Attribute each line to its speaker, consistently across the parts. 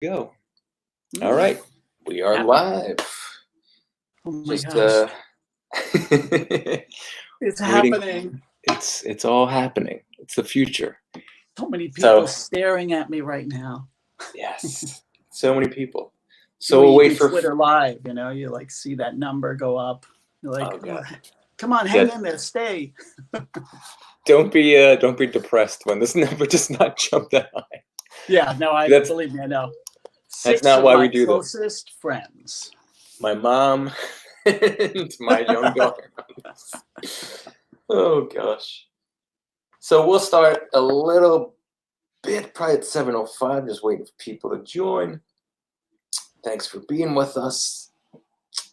Speaker 1: Go. All right, we are
Speaker 2: Happy.
Speaker 1: live.
Speaker 2: Oh my
Speaker 1: Just
Speaker 2: gosh, it's
Speaker 1: waiting.
Speaker 2: happening.
Speaker 1: It's all happening. It's the future.
Speaker 2: So many people
Speaker 1: So
Speaker 2: staring at me right now.
Speaker 1: yes, so many people. So
Speaker 2: When
Speaker 1: we'll
Speaker 2: you
Speaker 1: wait
Speaker 2: do
Speaker 1: for.
Speaker 2: Twitter Live, you like see that number go up. You're like,
Speaker 1: Oh god.
Speaker 2: come on, hang in there, stay.
Speaker 1: Don't be depressed when this number does not jump that high.
Speaker 2: Yeah, no,
Speaker 1: That's
Speaker 2: believe me, I know.
Speaker 1: that's
Speaker 2: 6
Speaker 1: not
Speaker 2: of
Speaker 1: why
Speaker 2: my
Speaker 1: we do this.
Speaker 2: closest friends.
Speaker 1: My mom and my young daughter. Oh gosh. So we'll start a little bit, probably at 7:05. Just waiting for people to join. Thanks for being with us.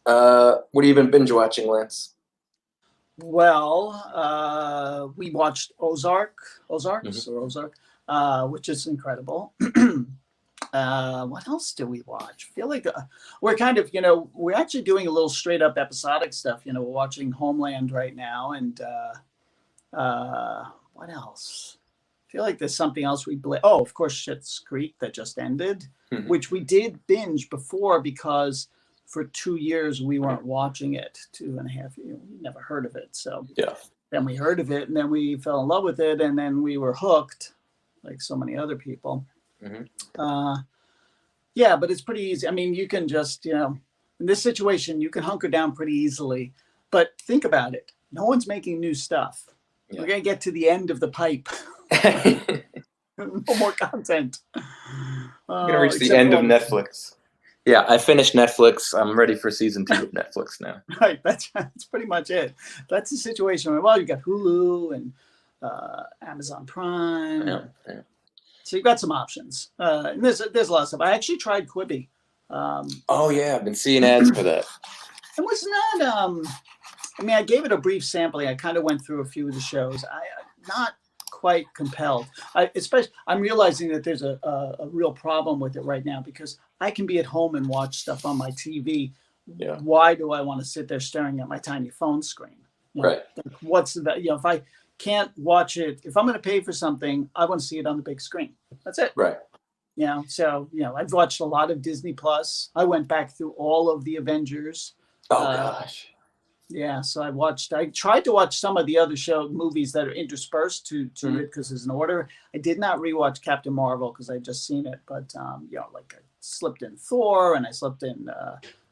Speaker 1: What have you been binge watching, Lance?
Speaker 2: Well, we watched Ozark, which is incredible. What else do we watch? I feel like we're kind of, we're actually doing a little straight up episodic stuff. We're watching Homeland right now, and what else? I feel like there's something else oh, of course, Schitt's Creek that just ended, which we did binge before because for 2 years we weren't watching it. 2.5 years, we never heard of it. So
Speaker 1: Yeah.
Speaker 2: then we heard of it, and then we fell in love with it, and then we were hooked, like so many other people. Yeah, but it's pretty easy. I mean, you can just, in this situation, you can hunker down pretty easily. But think about it. No one's making new stuff. Yeah. We're going to get to the end of the pipe. No more content.
Speaker 1: We're going to reach the end of Netflix. Yeah, I finished Netflix. I'm ready for season 2 of Netflix now.
Speaker 2: Right, that's pretty much it. That's the situation where, well, you got Hulu and Amazon Prime.
Speaker 1: Yeah.
Speaker 2: So you've got some options. And there's a lot of stuff. I actually tried Quibi.
Speaker 1: Oh yeah, I've been seeing ads for that.
Speaker 2: It was not. I mean, I gave it a brief sampling. I kind of went through a few of the shows. Not quite compelled. I'm realizing that there's a real problem with it right now because I can be at home and watch stuff on my TV.
Speaker 1: Yeah.
Speaker 2: Why do I want to sit there staring at my tiny phone screen?
Speaker 1: Right.
Speaker 2: What's the if I can't watch it, if I'm going to pay for something, I want to see it on the big screen. That's it.
Speaker 1: Right.
Speaker 2: So I've watched a lot of Disney Plus. I went back through all of the Avengers.
Speaker 1: Oh gosh.
Speaker 2: Yeah, so I tried to watch some of the other movies that are interspersed to it because there's an order. I did not rewatch Captain Marvel because I'd just seen it, but like I slipped in Thor and I slipped in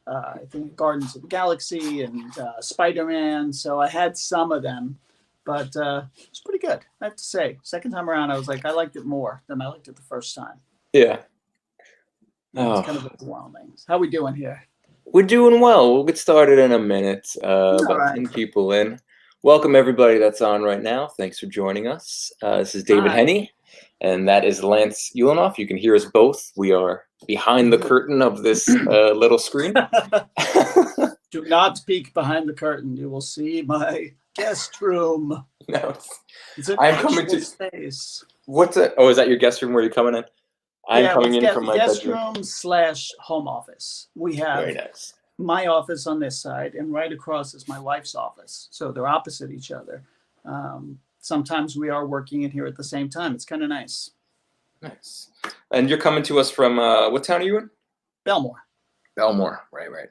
Speaker 2: I think Guardians of the Galaxy and Spider-Man. So I had some of them, but it's pretty good, I have to say. Second time around, I was like, I liked it more than I liked it the first time.
Speaker 1: Yeah.
Speaker 2: It's kind of overwhelming. How we doing here?
Speaker 1: We're doing well. We'll get started in a minute. About 10 people in. Welcome everybody that's on right now. Thanks for joining us. This is David Henney, and that is Lance Ulanoff. You can hear us both. We are behind the curtain of this little screen.
Speaker 2: Do not peek behind the curtain. You will see my guest room.
Speaker 1: No,
Speaker 2: I'm coming to space.
Speaker 1: What's it? Oh, is that your guest room where you're coming in? I'm coming in from my
Speaker 2: guest
Speaker 1: bedroom.
Speaker 2: room / home office. We have
Speaker 1: Very nice.
Speaker 2: My office on this side, and right across is my wife's office. So they're opposite each other. Sometimes we are working in here at the same time. It's kind of nice.
Speaker 1: Nice. And you're coming to us from what town are you in?
Speaker 2: Belmore.
Speaker 1: Belmore, right.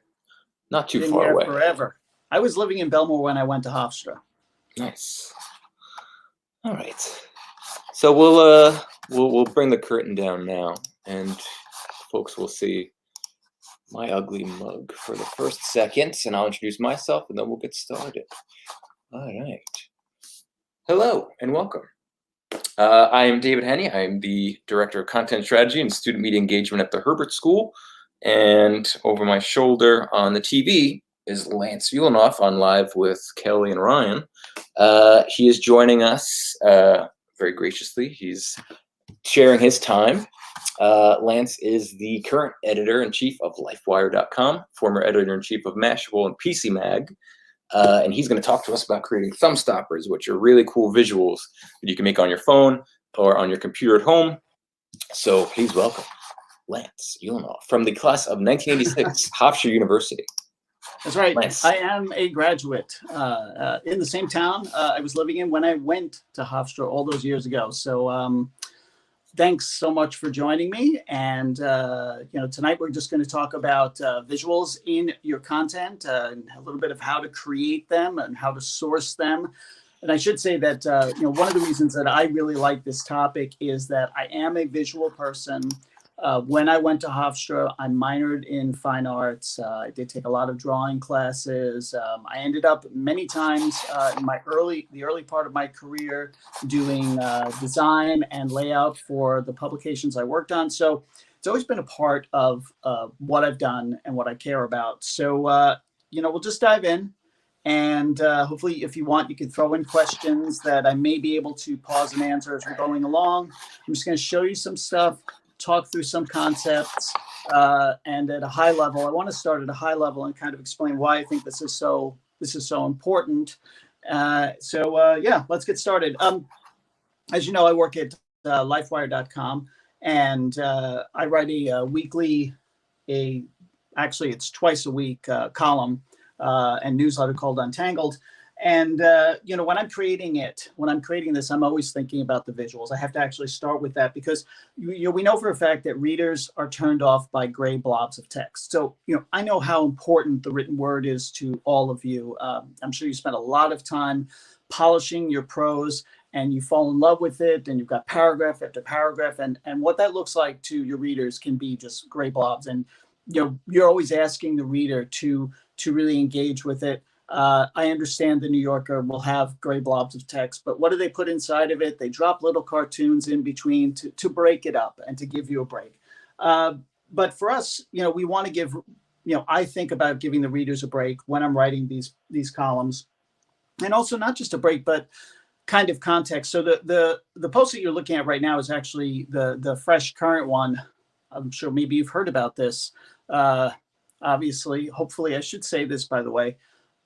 Speaker 1: Not too
Speaker 2: Been
Speaker 1: far
Speaker 2: here
Speaker 1: away.
Speaker 2: Forever. I was living in Belmore when I went to Hofstra.
Speaker 1: Nice. All right. So we'll bring the curtain down now, and folks will see my ugly mug for the first second, and I'll introduce myself, and then we'll get started. All right. Hello, and welcome. I am David Henney. I am the Director of Content Strategy and Student Media Engagement at the Herbert School, and over my shoulder on the TV is Lance Ulanoff on Live with Kelly and Ryan. He is joining us very graciously. He's sharing his time. Lance is the current editor-in-chief of LifeWire.com, former editor-in-chief of Mashable and PC Mag, and he's going to talk to us about creating Thumbstoppers, which are really cool visuals that you can make on your phone or on your computer at home. So please welcome Lance Ulanoff from the class of 1986, Hofstra University.
Speaker 2: That's right.
Speaker 1: Lance.
Speaker 2: I am a graduate in the same town I was living in when I went to Hofstra all those years ago. So thanks so much for joining me. And tonight we're just going to talk about visuals in your content and a little bit of how to create them and how to source them. And I should say that one of the reasons that I really like this topic is that I am a visual person. When I went to Hofstra, I minored in fine arts. I did take a lot of drawing classes. I ended up many times in the early part of my career doing design and layout for the publications I worked on. So it's always been a part of what I've done and what I care about. So, we'll just dive in. And hopefully, if you want, you can throw in questions that I may be able to pause and answer as we're going along. I'm just going to show you some stuff, talk through some concepts, and at a high level, I want to start at a high level and kind of explain why I think this is so important. Let's get started. As you know, I work at lifewire.com, and I write a weekly, actually it's twice a week column and newsletter called Untangled. And, when I'm creating this, I'm always thinking about the visuals. I have to actually start with that because we know for a fact that readers are turned off by gray blobs of text. So, I know how important the written word is to all of you. I'm sure you spent a lot of time polishing your prose and you fall in love with it and you've got paragraph after paragraph. And what that looks like to your readers can be just gray blobs. And, you're always asking the reader to really engage with it. I understand the New Yorker will have gray blobs of text, but what do they put inside of it? They drop little cartoons in between to break it up and to give you a break. But for us, we want to give, I think about giving the readers a break when I'm writing these columns, and also not just a break, but kind of context. So the post that you're looking at right now is actually the fresh current one. I'm sure maybe you've heard about this. Obviously, hopefully, I should say this, by the way.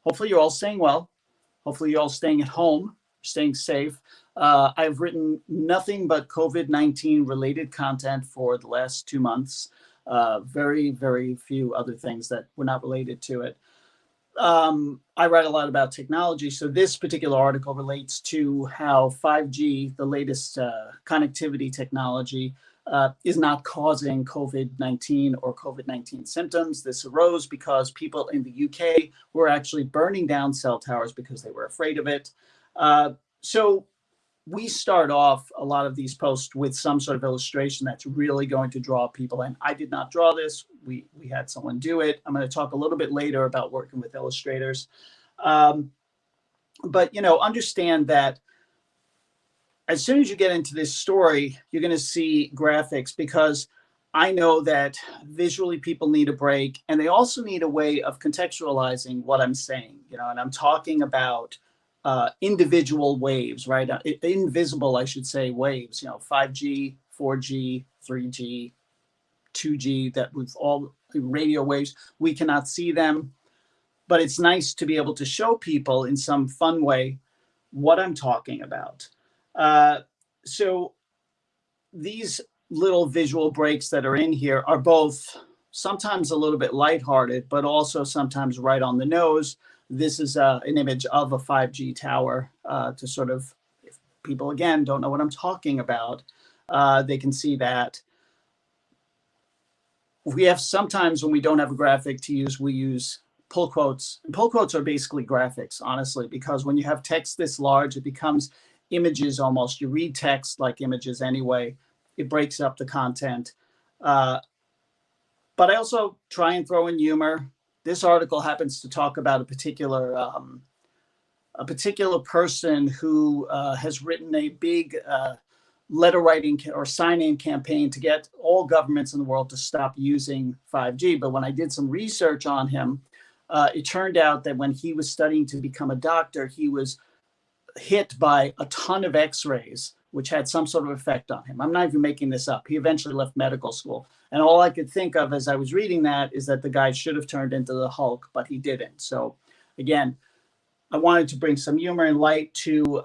Speaker 2: Hopefully you're all staying well. Hopefully you're all staying at home, staying safe. I've written nothing but COVID-19 related content for the last 2 months. Very, very few other things that were not related to it. I write a lot about technology. So this particular article relates to how 5G, the latest connectivity technology, is not causing COVID-19 or COVID-19 symptoms. This arose because people in the UK were actually burning down cell towers because they were afraid of it. So we start off a lot of these posts with some sort of illustration that's really going to draw people in. I did not draw this. We had someone do it. I'm going to talk a little bit later about working with illustrators. But understand that as soon as you get into this story, you're going to see graphics because I know that visually people need a break and they also need a way of contextualizing what I'm saying, and I'm talking about individual waves, right? Invisible, I should say, waves, 5G, 4G, 3G, 2G, that with all radio waves, we cannot see them, but it's nice to be able to show people in some fun way what I'm talking about. So these little visual breaks that are in here are both sometimes a little bit lighthearted, but also sometimes right on the nose. This is an image of a 5G tower to sort of, if people, again, don't know what I'm talking about, they can see that. We have sometimes when we don't have a graphic to use, we use pull quotes. And pull quotes are basically graphics, honestly, because when you have text this large, it becomes images almost. You read text like images anyway. It breaks up the content. But I also try and throw in humor. This article happens to talk about a particular person who has written a big letter writing or sign-in campaign to get all governments in the world to stop using 5G. But when I did some research on him, it turned out that when he was studying to become a doctor, he was hit by a ton of x-rays, which had some sort of effect on him. I'm not even making this up. He eventually left medical school. And all I could think of as I was reading that is that the guy should have turned into the Hulk, but he didn't. So again, I wanted to bring some humor and light to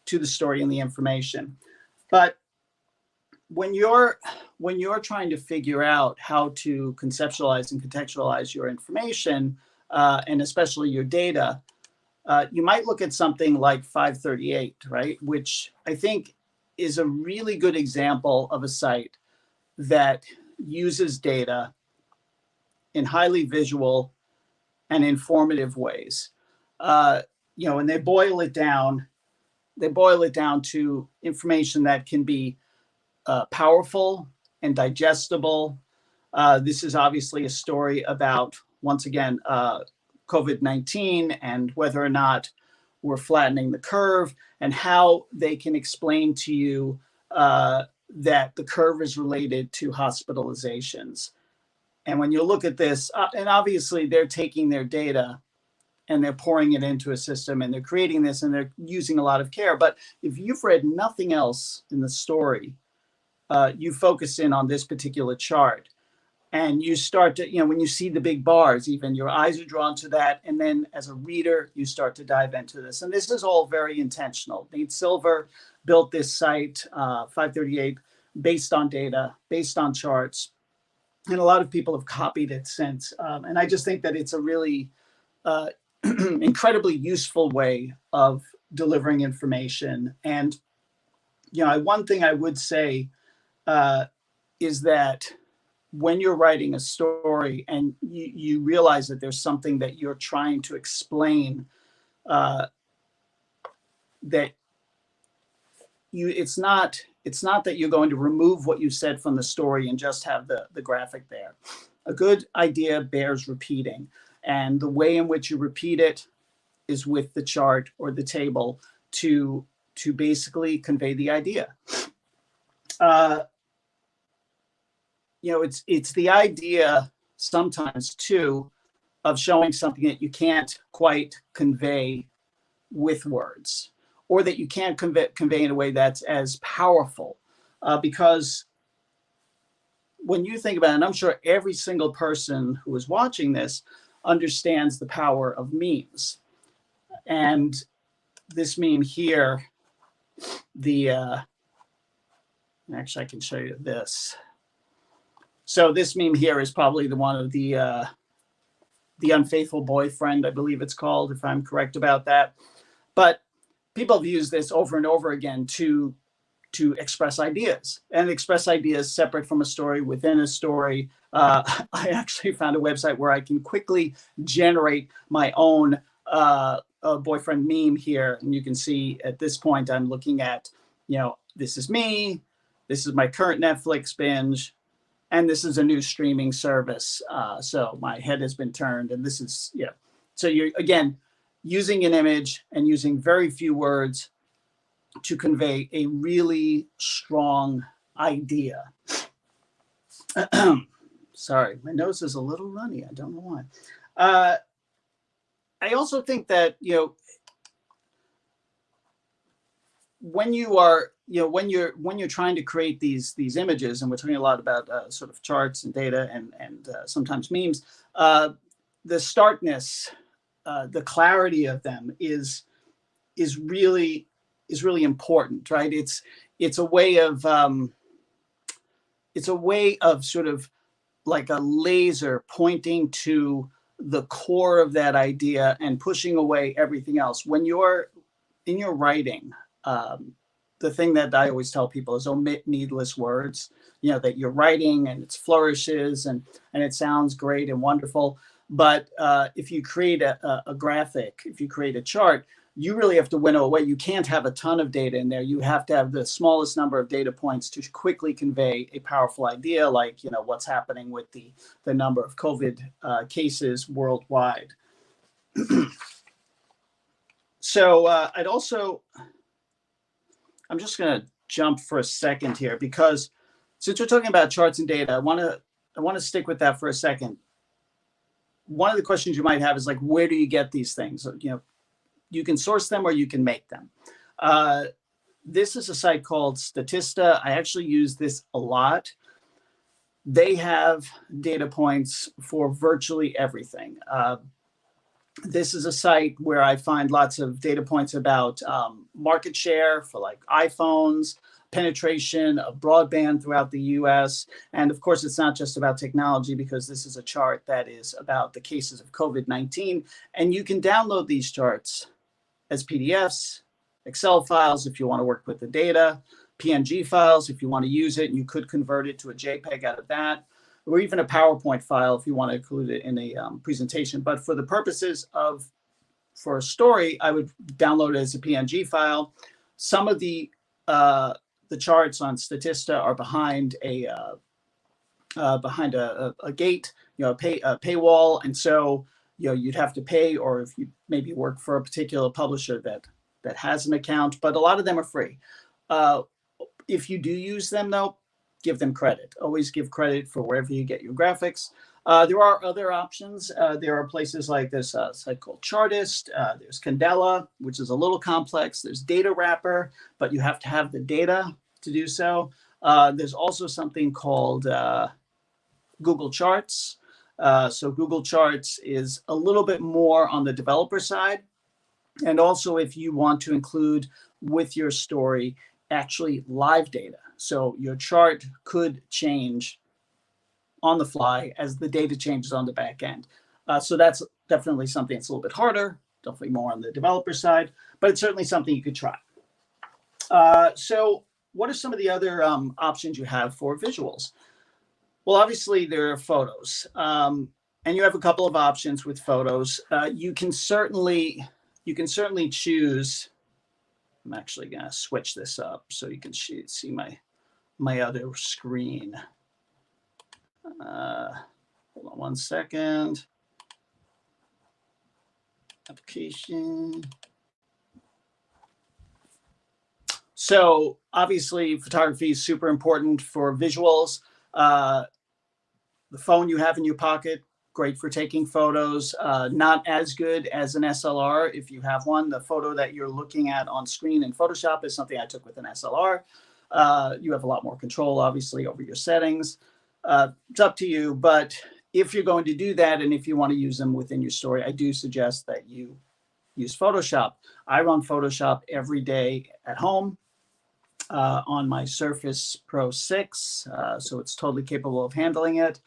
Speaker 2: the story and the information. But when you're trying to figure out how to conceptualize and contextualize your information, and especially your data, you might look at something like 538, right? Which I think is a really good example of a site that uses data in highly visual and informative ways. And they boil it down. They boil it down to information that can be powerful and digestible. This is obviously a story about, once again, COVID-19 and whether or not we're flattening the curve, and how they can explain to you that the curve is related to hospitalizations. And when you look at this, and obviously they're taking their data and they're pouring it into a system and they're creating this and they're using a lot of care. But if you've read nothing else in the story, you focus in on this particular chart. And you start to, when you see the big bars, even your eyes are drawn to that. And then as a reader, you start to dive into this. And this is all very intentional. Nate Silver built this site, 538, based on data, based on charts. And a lot of people have copied it since. And I just think that it's a really incredibly useful way of delivering information. And, one thing I would say is that when you're writing a story and you realize that there's something that you're trying to explain, it's not that you're going to remove what you said from the story and just have the graphic there. A good idea bears repeating, and the way in which you repeat it is with the chart or the table to basically convey the idea. It's the idea sometimes too of showing something that you can't quite convey with words, or that you can't convey in a way that's as powerful. Because when you think about it, and I'm sure every single person who is watching this understands the power of memes. And this meme here, actually I can show you this. So this meme here is probably the one of the unfaithful boyfriend, I believe it's called, if I'm correct about that. But people have used this over and over again to express ideas, and express ideas separate from a story, within a story. I actually found a website where I can quickly generate my own boyfriend meme here. And you can see at this point, I'm looking at, this is me, this is my current Netflix binge, and this is a new streaming service. So my head has been turned, and this is, So you're, again, using an image and using very few words to convey a really strong idea. Sorry, my nose is a little runny. I don't know why. I also think that, when you are, when you're trying to create these images, and we're talking a lot about sort of charts and data and sometimes memes, the starkness, the clarity of them is really important, right? It's a way of sort of like a laser pointing to the core of that idea and pushing away everything else. When you're in your writing, the thing that I always tell people is omit needless words, that you're writing and it flourishes and it sounds great and wonderful. But if you create a graphic, if you create a chart, you really have to winnow away. You can't have a ton of data in there. You have to have the smallest number of data points to quickly convey a powerful idea, like, what's happening with the number of COVID cases worldwide. So I'm just going to jump for a second here, because since we're talking about charts and data, I want to stick with that for a second. One of the questions you might have is like, where do you get these things? You can source them or you can make them. This is a site called Statista. I actually use this a lot. They have data points for virtually everything. This is a site where I find lots of data points about market share for like iPhones, penetration of broadband throughout the US. And of course, it's not just about technology, because this is a chart that is about the cases of COVID-19. And you can download these charts as PDFs, Excel files if you want to work with the data, PNG files if you want to use it, and you could convert it to a JPEG out of that, or even a PowerPoint file if you want to include it in a presentation. But for the purposes of, for a story, I would download it as a PNG file. Some of the charts on Statista are behind a gate, a paywall, and so you'd have to pay, or if you maybe work for a particular publisher that has an account. But a lot of them are free. If you do use them, though, give them credit. Always give credit for wherever you get your graphics. There are other options. There are places like this site called Chartist. There's Candela, which is a little complex. There's Data Wrapper, but you have to have the data to do so. There's also something called Google Charts. So Google Charts is a little bit more on the developer side. And also if you want to include with your story actually live data. So your chart could change on the fly as the data changes on the back end. So that's definitely something that's a little bit harder, definitely more on the developer side, but it's certainly something you could try. So what are some of the other options you have for visuals? Well, obviously there are photos, and you have a couple of options with photos. You can certainly choose. I'm actually going to switch this up so you can see my other screen. Hold on one second. Application. So obviously photography is super important for visuals. The phone you have in your pocket, great for taking photos. Not as good as an SLR if you have one. The photo that you're looking at on screen in Photoshop is something I took with an SLR. You have a lot more control, obviously, over your settings. It's up to you, but if you're going to do that and if you want to use them within your story, I do suggest that you use Photoshop. I run Photoshop every day at home on my Surface Pro 6, so it's totally capable of handling it.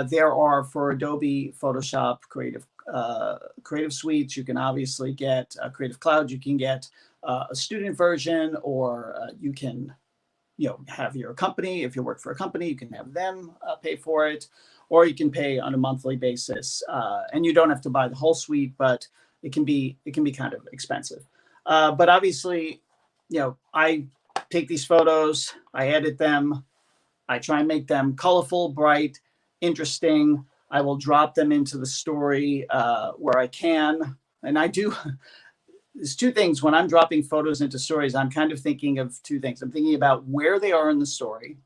Speaker 2: There are, for Adobe Photoshop creative suites, you can obviously get Creative Cloud. You can get a student version, or you can have your company. If you work for a company, you can have them pay for it, or you can pay on a monthly basis. And you don't have to buy the whole suite, but it can be kind of expensive. But obviously, I take these photos, I edit them, I try and make them colorful, bright, interesting. I will drop them into the story where I can. And I do, there's two things. When I'm dropping photos into stories, I'm kind of thinking of two things. I'm thinking about where they are in the story.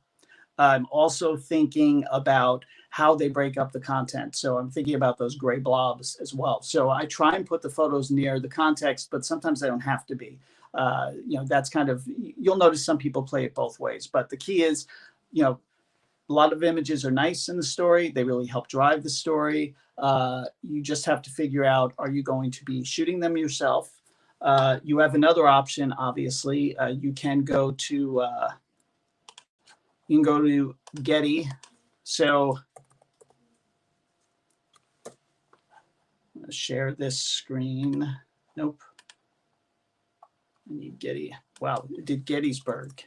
Speaker 2: I'm also thinking about how they break up the content. So I'm thinking about those gray blobs as well. So I try and put the photos near the context, but sometimes they don't have to be. That's kind of, you'll notice some people play it both ways. But the key is, a lot of images are nice in the story. They really help drive the story. You just have to figure out, are you going to be shooting them yourself? You have another option, obviously. You can go to Getty. So I'm going to share this screen. Nope. I need Getty. Wow, it did Gettysburg.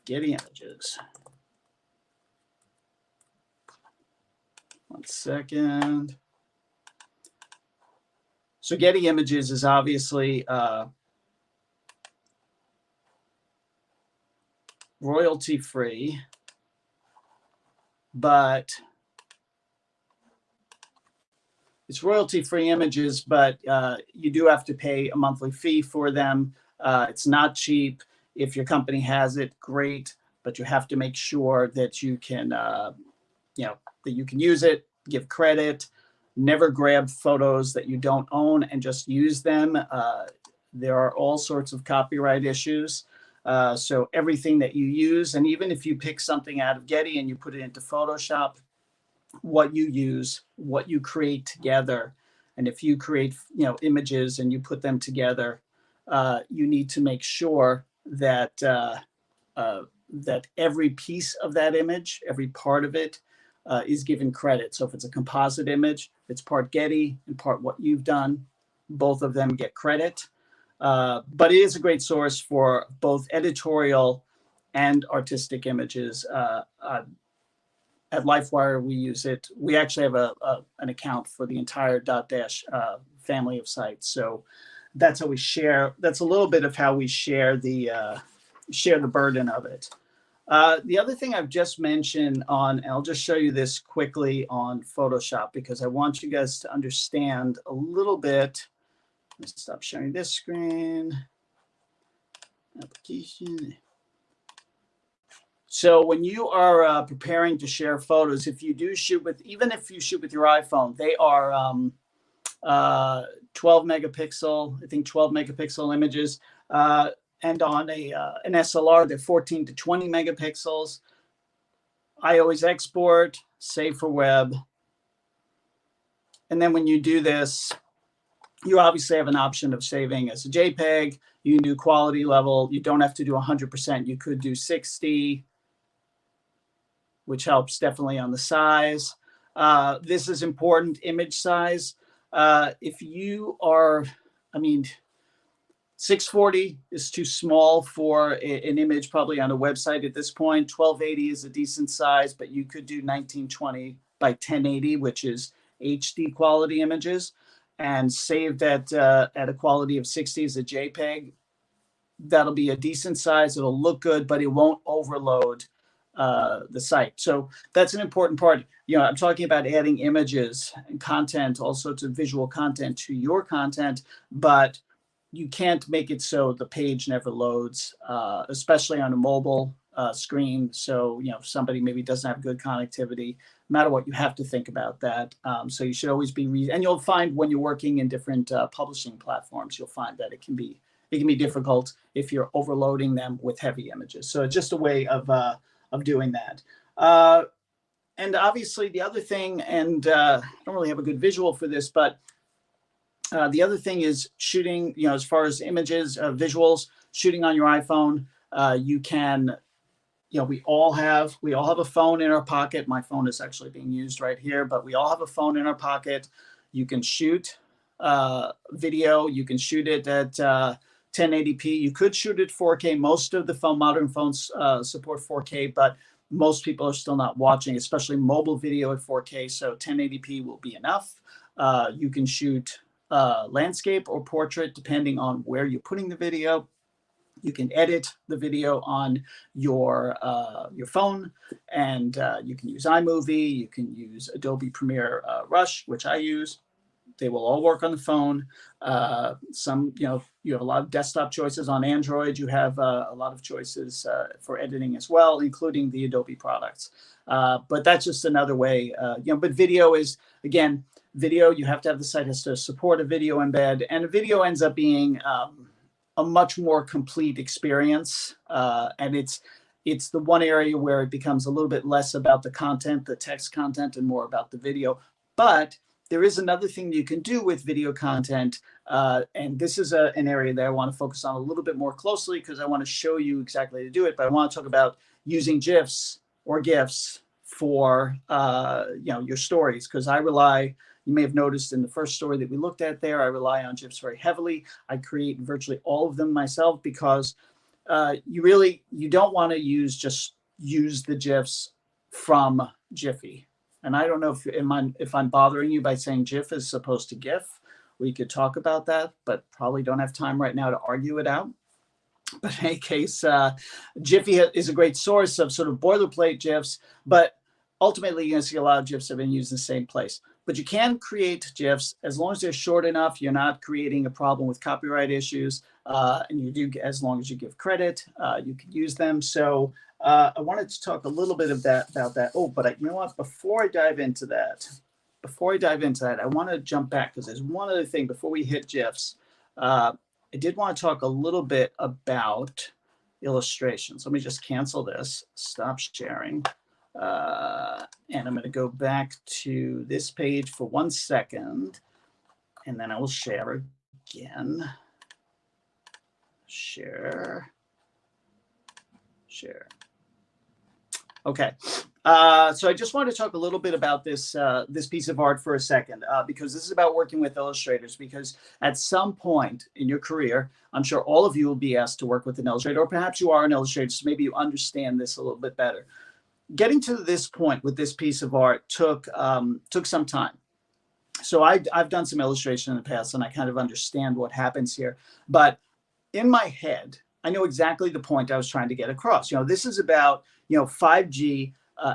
Speaker 2: Getty Images. One second. So Getty Images is obviously royalty free, but it's royalty free images, but you do have to pay a monthly fee for them. It's not cheap. If your company has it, great, but you have to make sure that you can, that you can use it, give credit. Never grab photos that you don't own and just use them. There are all sorts of copyright issues. So everything that you use, and even if you pick something out of Getty and you put it into Photoshop, what you use, what you create together, and if you create images and you put them together, you need to make sure that that every piece of that image, every part of it, is given credit. So if it's a composite image, it's part Getty and part what you've done. Both of them get credit. But it is a great source for both editorial and artistic images. At LifeWire, we use it. We actually have an account for the entire Dotdash family of sites. So that's how we share. That's a little bit of how we share the burden of it. The other thing I've just mentioned on, and I'll just show you this quickly on Photoshop because I want you guys to understand a little bit. Let me stop sharing this screen. Application. So when you are preparing to share photos, if you do shoot with, even if you shoot with your iPhone, they are 12 megapixel, I think 12 megapixel images. And on an SLR, they're 14 to 20 megapixels. I always export, save for web. And then when you do this, you obviously have an option of saving as a JPEG. You can do quality level. You don't have to do 100%. You could do 60, which helps definitely on the size. This is important, image size. If you are, 640 is too small for an image probably on a website at this point. 1280 is a decent size, but you could do 1920 by 1080, which is HD quality images, and saved at a quality of 60 as a JPEG. That'll be a decent size. It'll look good, but it won't overload the site. So that's an important part. I'm talking about adding images and content, all sorts of visual content to your content, but you can't make it so the page never loads, especially on a mobile screen. So, if somebody maybe doesn't have good connectivity, no matter what, you have to think about that. So you should always be, and you'll find when you're working in different publishing platforms, you'll find that it can be difficult if you're overloading them with heavy images. So it's just a way of doing that. And obviously the other thing, and I don't really have a good visual for this, but the other thing is shooting, as far as images, visuals, shooting on your iPhone. You can, we all have a phone in our pocket. My phone is actually being used right here, but we all have a phone in our pocket. You can shoot video. You can shoot it at 1080p. You could shoot it 4K. Most of the modern phones support 4K, but most people are still not watching, especially mobile video at 4K. So 1080p will be enough. You can shoot landscape or portrait, depending on where you're putting the video. You can edit the video on your phone, and you can use iMovie. You can use Adobe Premiere Rush, which I use. They will all work on the phone. Some, you have a lot of desktop choices on Android. You have a lot of choices for editing as well, including the Adobe products. But that's just another way. But video is, again, video. You have to have the site has to support a video embed, and a video ends up being a much more complete experience. And it's the one area where it becomes a little bit less about the content, the text content, and more about the video. But there is another thing you can do with video content, and this is an area that I want to focus on a little bit more closely because I want to show you exactly how to do it. But I want to talk about using GIFs or GIFs for your stories, because I rely. You may have noticed in the first story that we looked at there, I rely on GIFs very heavily. I create virtually all of them myself because you don't want to use the GIFs from Jiffy. And I don't know if I'm bothering you by saying GIF is supposed to GIF. We could talk about that, but probably don't have time right now to argue it out. But in any case, Jiffy is a great source of sort of boilerplate GIFs, but ultimately you're going to see a lot of GIFs that have been used in the same place. But you can create GIFs as long as they're short enough. You're not creating a problem with copyright issues, and you do, as long as you give credit, you can use them. So I wanted to talk a little bit about that. Oh, but you know what? Before I dive into that, I want to jump back because there's one other thing before we hit GIFs. I did want to talk a little bit about illustrations. Let me just cancel this, stop sharing. And I'm going to go back to this page for 1 second, and then I will share again. Share. Okay. So I just want to talk a little bit about this this piece of art for a second, because this is about working with illustrators. Because at some point in your career, I'm sure all of you will be asked to work with an illustrator, or perhaps you are an illustrator, so maybe you understand this a little bit better. Getting to this point with this piece of art took some time. So I've done some illustration in the past, and I kind of understand what happens here. But in my head, I know exactly the point I was trying to get across. This is about 5G.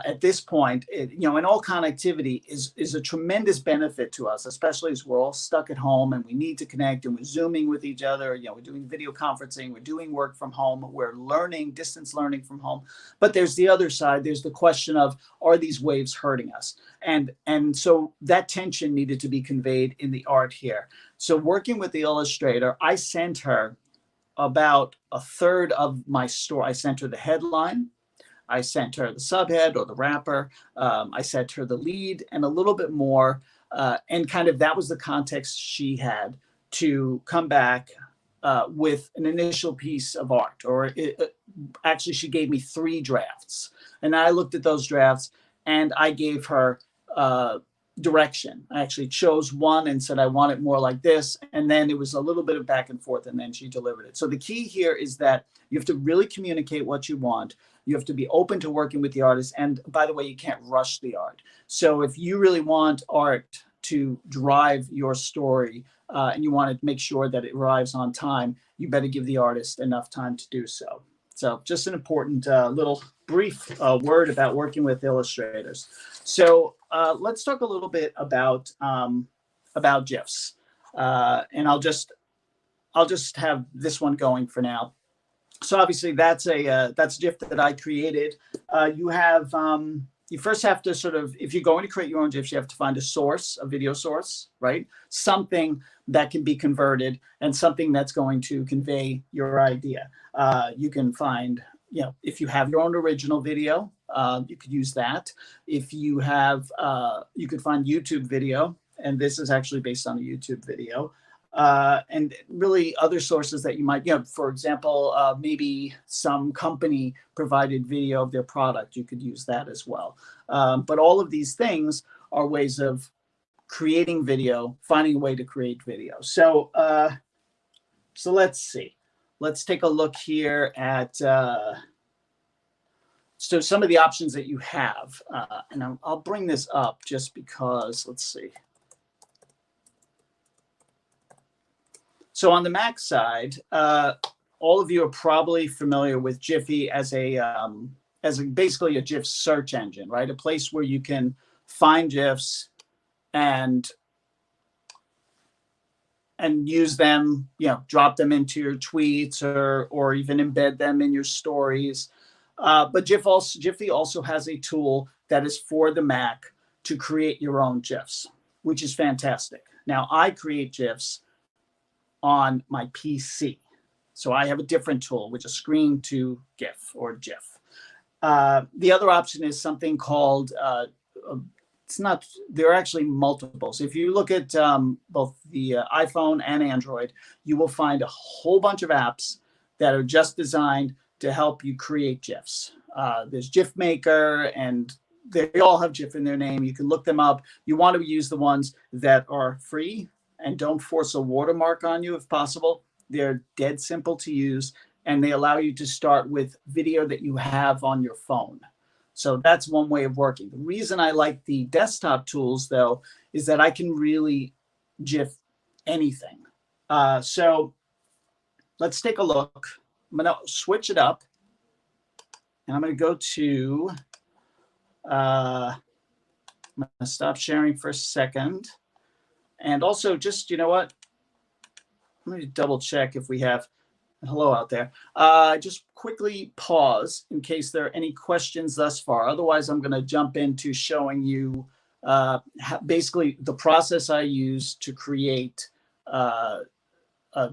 Speaker 2: At this point, and all connectivity is a tremendous benefit to us, especially as we're all stuck at home and we need to connect, and we're Zooming with each other. We're doing video conferencing, we're doing work from home, we're learning, distance learning from home. But there's the other side. There's the question of, are these waves hurting us? And so that tension needed to be conveyed in the art here. So working with the illustrator, I sent her about a third of my story. I sent her the headline, I sent her the subhead or the wrapper, I sent her the lead and a little bit more, and kind of that was the context she had to come back with an initial piece of art. Actually, she gave me 3 drafts, and I looked at those drafts and I gave her direction. I actually chose one and said, I want it more like this. And then it was a little bit of back and forth, and then she delivered it. So the key here is that you have to really communicate what you want. You have to be open to working with the artist. And by the way, you can't rush the art. So if you really want art to drive your story, and you want to make sure that it arrives on time, you better give the artist enough time to do so. So just an important little brief word about working with illustrators. So let's talk a little bit about GIFs, and I'll just have this one going for now. So obviously that's a GIF that I created. You first have to sort of, if you're going to create your own GIFs, you have to find a source, a video source, right? Something that can be converted and something that's going to convey your idea. You can find, if you have your own original video, you could use that. If you have, you could find YouTube video, and this is actually based on a YouTube video. And really other sources that you might, for example, maybe some company provided video of their product, you could use that as well. But all of these things are ways of creating video, finding a way to create video. So, so let's see. Let's take a look here at so some of the options that you have. And I'll bring this up just because, let's see. So on the Mac side, all of you are probably familiar with Jiffy as basically a GIF search engine, right? A place where you can find GIFs and use them, drop them into your tweets or even embed them in your stories. But Jiffy also has a tool that is for the Mac to create your own GIFs, which is fantastic. Now I create GIFs on my PC. So I have a different tool, which is screen to GIF or GIF. The other option is something called, there are actually multiples. If you look at both the iPhone and Android, you will find a whole bunch of apps that are just designed to help you create GIFs. There's GIF Maker, and they all have GIF in their name. You can look them up. You want to use the ones that are free and don't force a watermark on you if possible. They're dead simple to use, and they allow you to start with video that you have on your phone. So that's one way of working. The reason I like the desktop tools, though, is that I can really GIF anything. So let's take a look. I'm going to switch it up, and I'm going to go to, I'm going to stop sharing for a second. And also just, you know what? Let me double check if we have, hello out there. Just quickly pause in case there are any questions thus far. Otherwise, I'm going to jump into showing you basically the process I use to create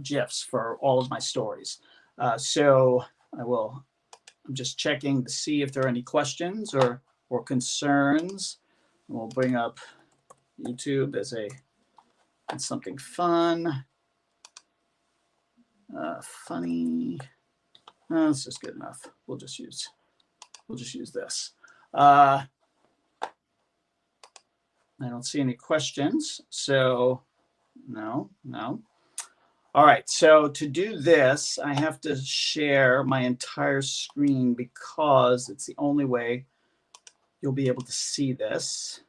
Speaker 2: GIFs for all of my stories. So I'm just checking to see if there are any questions or concerns. We'll bring up YouTube as something fun. Funny. That's just good enough. We'll just use this. I don't see any questions. So no. All right, so to do this, I have to share my entire screen because it's the only way you'll be able to see this.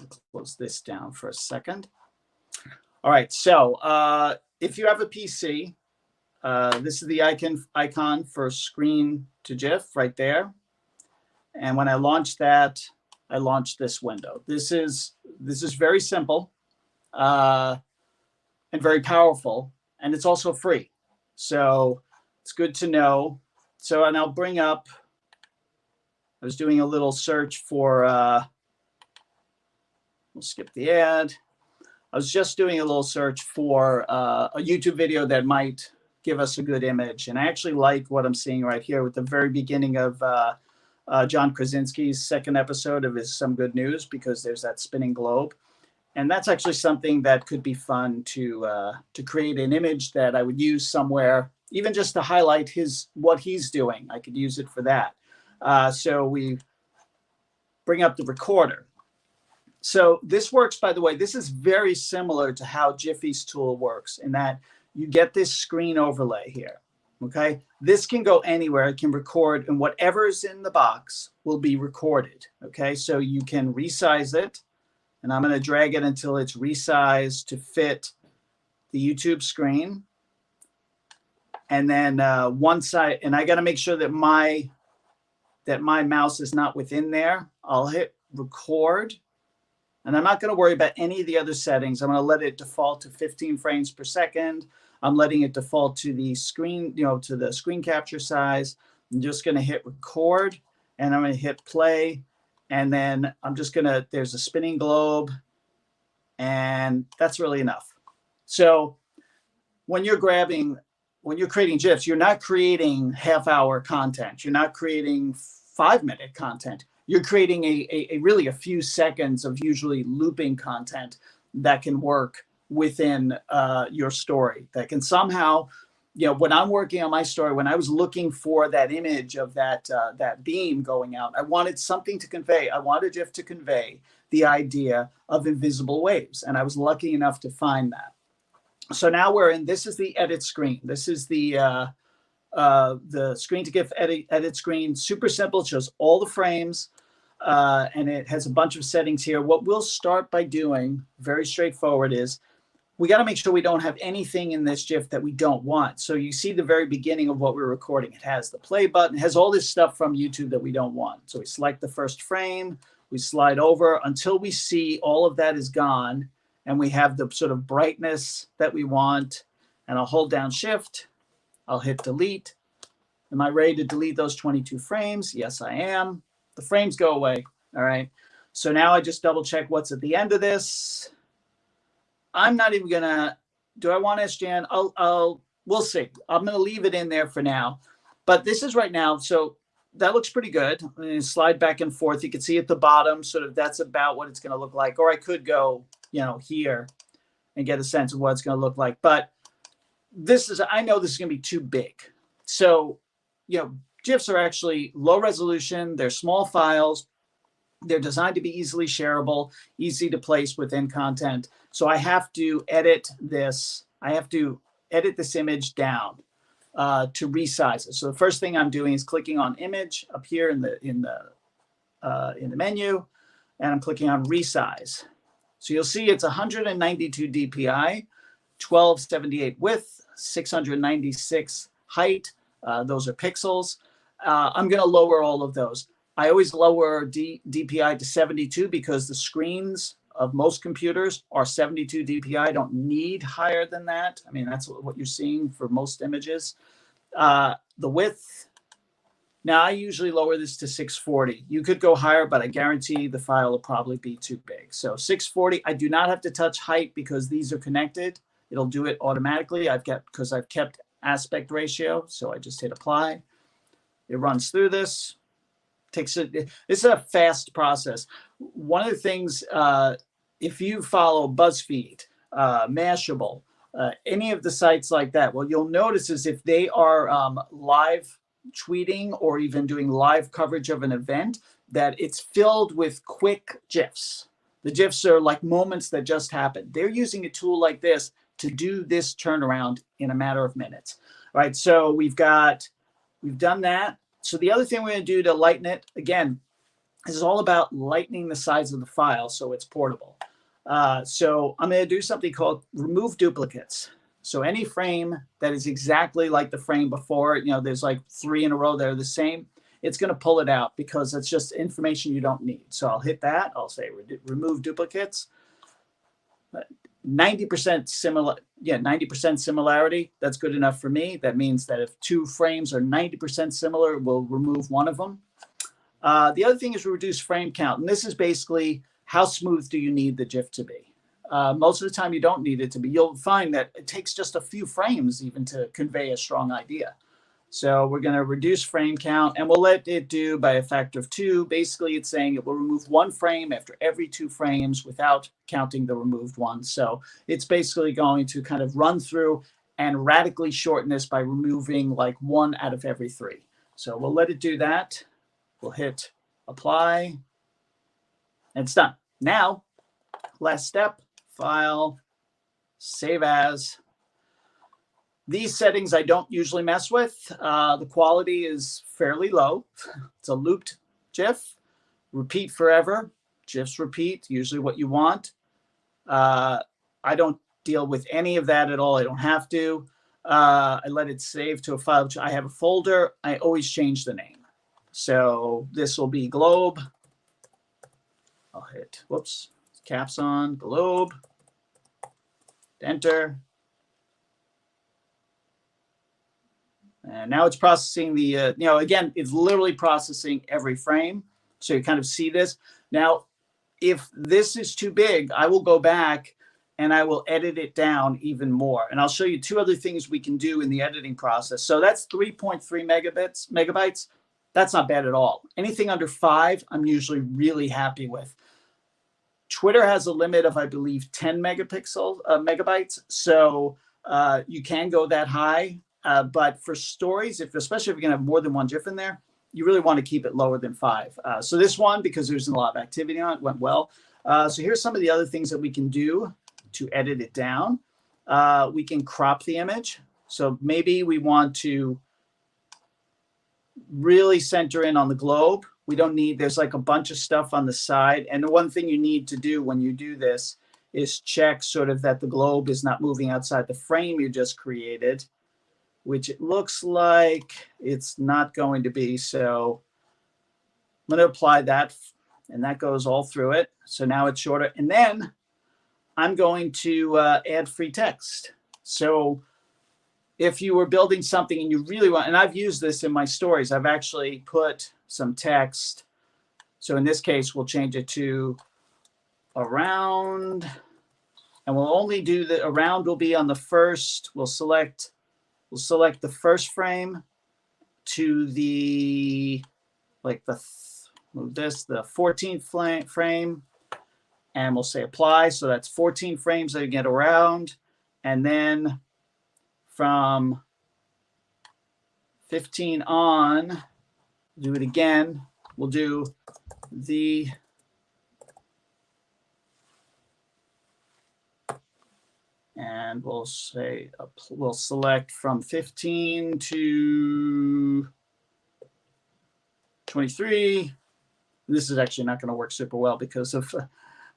Speaker 2: Let's close this down for a second. All right, so if you have a PC, this is the icon for screen to GIF right there. And when I launch that, I launch this window. This is very simple. And very powerful, and it's also free. So it's good to know. So, and I'll bring up, I was doing a little search for, we'll skip the ad. I was just doing a little search for a YouTube video that might give us a good image. And I actually like what I'm seeing right here with the very beginning of John Krasinski's second episode of his Some Good News, because there's that spinning globe. And that's actually something that could be fun to create an image that I would use somewhere, even just to highlight what he's doing. I could use it for that. So we bring up the recorder. So this works, by the way, this is very similar to how Jiffy's tool works in that you get this screen overlay here. Okay, this can go anywhere. It can record, and whatever is in the box will be recorded. Okay, so you can resize it. And I'm going to drag it until it's resized to fit the YouTube screen. And then one side, and I got to make sure that my mouse is not within there. I'll hit record. And I'm not going to worry about any of the other settings. I'm going to let it default to 15 frames per second. I'm letting it default to the screen, to the screen capture size. I'm just going to hit record, and I'm going to hit play. And then I'm just there's a spinning globe, and that's really enough. So when you're creating GIFs, you're not creating half-hour content. You're not creating 5-minute content. You're creating really a few seconds of usually looping content that can work within your story, that can somehow, when I'm working on my story, when I was looking for that image of that beam going out, I wanted something to convey. I wanted GIF to convey the idea of invisible waves, and I was lucky enough to find that. So now this is the edit screen. This is the screen to GIF edit screen. Super simple. It shows all the frames, and it has a bunch of settings here. What we'll start by doing, very straightforward, is we got to make sure we don't have anything in this GIF that we don't want. So you see the very beginning of what we're recording. It has the play button. It has all this stuff from YouTube that we don't want. So we select the first frame. We slide over until we see all of that is gone. And we have the sort of brightness that we want. And I'll hold down Shift. I'll hit delete. Am I ready to delete those 22 frames? Yes, I am. The frames go away. All right. So now I just double check what's at the end of this. I'm not even gonna, do I want SGN? We'll see. I'm gonna leave it in there for now. But this is right now, so that looks pretty good. I'm gonna slide back and forth. You can see at the bottom, sort of that's about what it's gonna look like. Or I could go, here and get a sense of what it's gonna look like. But I know this is gonna be too big. So, GIFs are actually low resolution. They're small files. They're designed to be easily shareable, easy to place within content. So I have to edit this. I have to edit this image down to resize it. So the first thing I'm doing is clicking on image up here in the menu, and I'm clicking on resize. So you'll see it's 192 DPI, 1278 width, 696 height. Those are pixels. I'm going to lower all of those. I always lower DPI to 72 because the screens of most computers are 72 DPI. I don't need higher than that. I mean, that's what you're seeing for most images. The width, now I usually lower this to 640. You could go higher, but I guarantee the file will probably be too big. So 640, I do not have to touch height because these are connected. It'll do it automatically. I've kept aspect ratio. So I just hit apply. It runs through this. This is a fast process. One of the things, if you follow BuzzFeed, Mashable, any of the sites like that, what you'll notice is if they are live tweeting or even doing live coverage of an event, that it's filled with quick GIFs. The GIFs are like moments that just happened. They're using a tool like this to do this turnaround in a matter of minutes. All right, so we've done that. So the other thing we're going to do to lighten it, again, this is all about lightening the size of the file so it's portable. So I'm going to do something called remove duplicates. So any frame that is exactly like the frame before, there's like 3 in a row that are the same, it's going to pull it out because it's just information you don't need. So I'll hit that. I'll say remove duplicates. 90% similar, 90% similarity. That's good enough for me. That means that if 2 frames are 90% similar, we'll remove one of them. The other thing is reduce frame count. And this is basically how smooth do you need the GIF to be? Most of the time you don't need it to be. You'll find that it takes just a few frames even to convey a strong idea. So we're going to reduce frame count, and we'll let it do by a factor of 2. Basically, it's saying it will remove 1 frame after every 2 frames without counting the removed one. So it's basically going to kind of run through and radically shorten this by removing like 1 out of every 3. So we'll let it do that. We'll hit apply, and it's done. Now, last step, file, save as. These settings I don't usually mess with. The quality is fairly low. It's a looped GIF. Repeat forever. GIFs repeat, usually what you want. I don't deal with any of that at all. I don't have to. I let it save to a file. I have a folder. I always change the name. So this will be globe. I'll hit, whoops, caps on, globe. Enter. And now it's processing the, again, it's literally processing every frame. So you kind of see this. Now, if this is too big, I will go back and I will edit it down even more. And I'll show you 2 other things we can do in the editing process. So that's 3.3 megabytes. That's not bad at all. Anything under 5, I'm usually really happy with. Twitter has a limit of, I believe, 10 megabytes. So you can go that high. But for stories, especially if you're going to have more than 1 GIF in there, you really want to keep it lower than 5. So this one, because there's a lot of activity on it, went well. So here's some of the other things that we can do to edit it down. We can crop the image. So maybe we want to really center in on the globe. We don't need, there's like a bunch of stuff on the side. And the one thing you need to do when you do this is check sort of that the globe is not moving outside the frame you just created, which it looks like it's not going to be. So I'm going to apply that, and that goes all through it. So now it's shorter. And then I'm going to add free text. So if you were building something and you really want, and I've used this in my stories, I've actually put some text. So in this case, we'll change it to around, and we'll only do the around will be on the first. We'll select the first frame to the, move this, the 14th frame, and we'll say apply. So that's 14 frames that you get around. And then from 15 on, do it again. We'll do the and we'll say we'll select from 15 to 23. This is actually not going to work super well because of,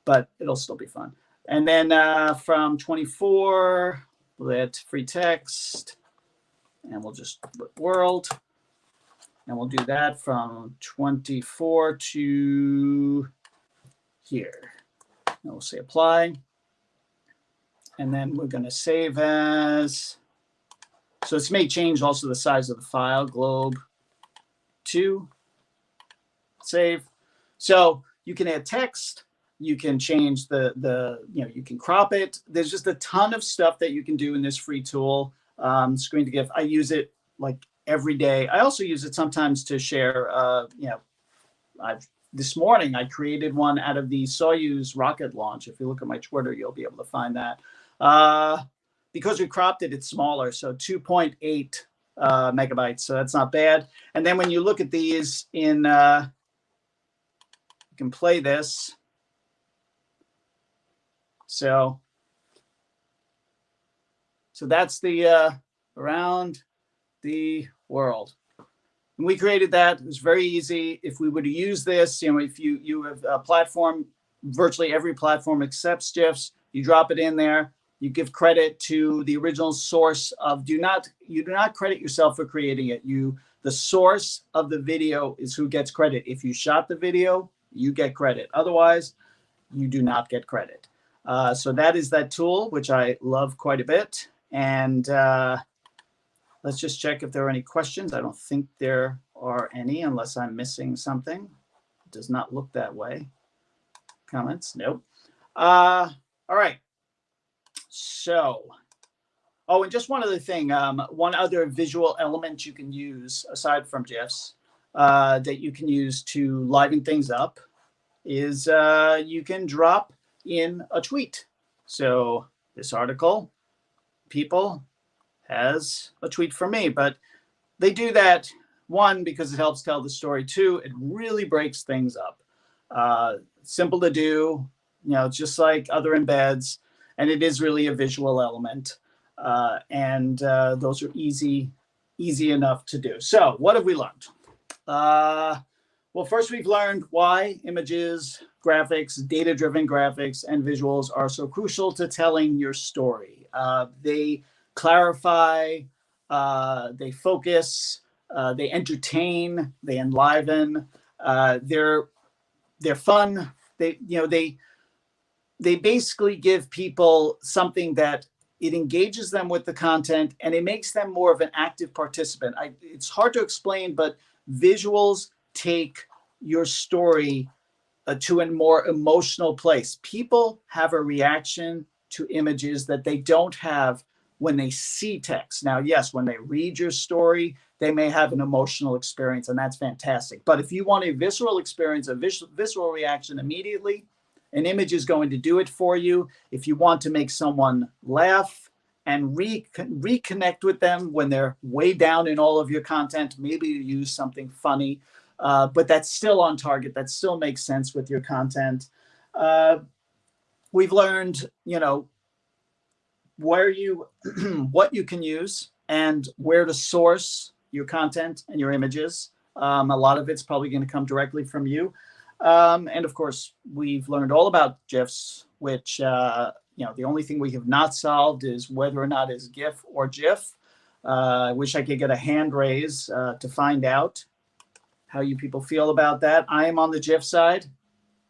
Speaker 2: but it'll still be fun. And then from 24, we'll add free text, and we'll just put world, and we'll do that from 24 to here. And we'll say apply. And then we're going to save as, so this may change also the size of the file, globe 2, save. So you can add text, you can change you can crop it. There's just a ton of stuff that you can do in this free tool, screen to GIF. I use it like every day. I also use it sometimes to share, this morning I created one out of the Soyuz rocket launch. If you look at my Twitter, you'll be able to find that. Because we cropped it, it's smaller. So 2.8 megabytes. So that's not bad. And then when you look at these in, you can play this. So that's the around the world. And we created that. It was very easy. If we were to use this, if you have a platform, virtually every platform accepts GIFs. You drop it in there. You give credit to the original source of. You do not credit yourself for creating it. The source of the video is who gets credit. If you shot the video, you get credit. Otherwise, you do not get credit. So that is that tool, which I love quite a bit. And let's just check if there are any questions. I don't think there are any, unless I'm missing something. It does not look that way. Comments? Nope. All right. So, and just one other thing. One other visual element you can use, aside from GIFs, that you can use to liven things up is you can drop in a tweet. So this article, people, has a tweet from me, but they do that, one, because it helps tell the story. Two, it really breaks things up. Simple to do, just like other embeds, and it is really a visual element. And those are easy enough to do. So what have we learned? Well, first we've learned why images, graphics, data-driven graphics, and visuals are so crucial to telling your story. They clarify, they focus, they entertain, they enliven. They're fun. They basically give people something that it engages them with the content, and it makes them more of an active participant. It's hard to explain, but visuals take your story to a more emotional place. People have a reaction to images that they don't have when they see text. Now, yes, when they read your story, they may have an emotional experience, and that's fantastic. But if you want a visceral experience, a visceral reaction immediately, an image is going to do it for you. If you want to make someone laugh and reconnect with them when they're way down in all of your content, maybe you use something funny, but that's still on target. That still makes sense with your content. We've learned, what you can use and where to source your content and your images. A lot of it's probably going to come directly from you. And of course, we've learned all about GIFs, which, the only thing we have not solved is whether or not it's GIF or GIF. I wish I could get a hand raise to find out how you people feel about that. I am on the GIF side.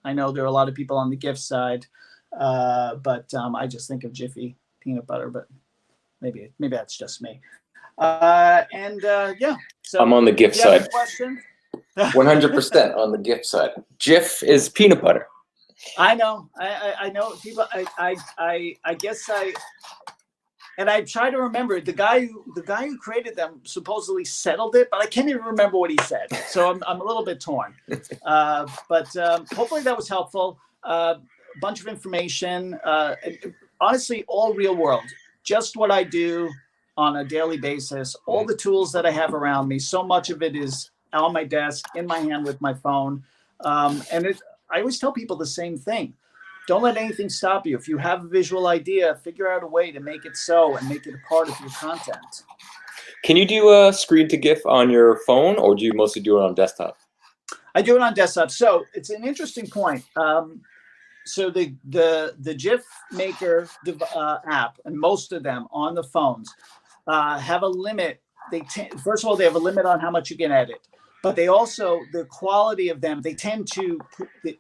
Speaker 2: I know there are a lot of people on the GIF side, but I just think of Jiffy peanut butter, but maybe that's just me. Yeah. So
Speaker 1: I'm on the GIF side.
Speaker 2: Question?
Speaker 1: 100% on the GIF side. GIF is peanut butter.
Speaker 2: I know. I know people. I guess and I try to remember the guy who created them supposedly settled it, but I can't even remember what he said. So I'm a little bit torn. But hopefully that was helpful. Bunch of information. Honestly, all real world. Just what I do on a daily basis. All the tools that I have around me. So much of it is on my desk, in my hand with my phone. I always tell people the same thing. Don't let anything stop you. If you have a visual idea, figure out a way to make it so and make it a part of your content.
Speaker 1: Can you do a screen to GIF on your phone, or do you mostly do it on desktop?
Speaker 2: I do it on desktop. So it's an interesting point. So the GIF Maker app, and most of them on the phones, have a limit. First of all, they have a limit on how much you can edit. But they also, the quality of them, they tend to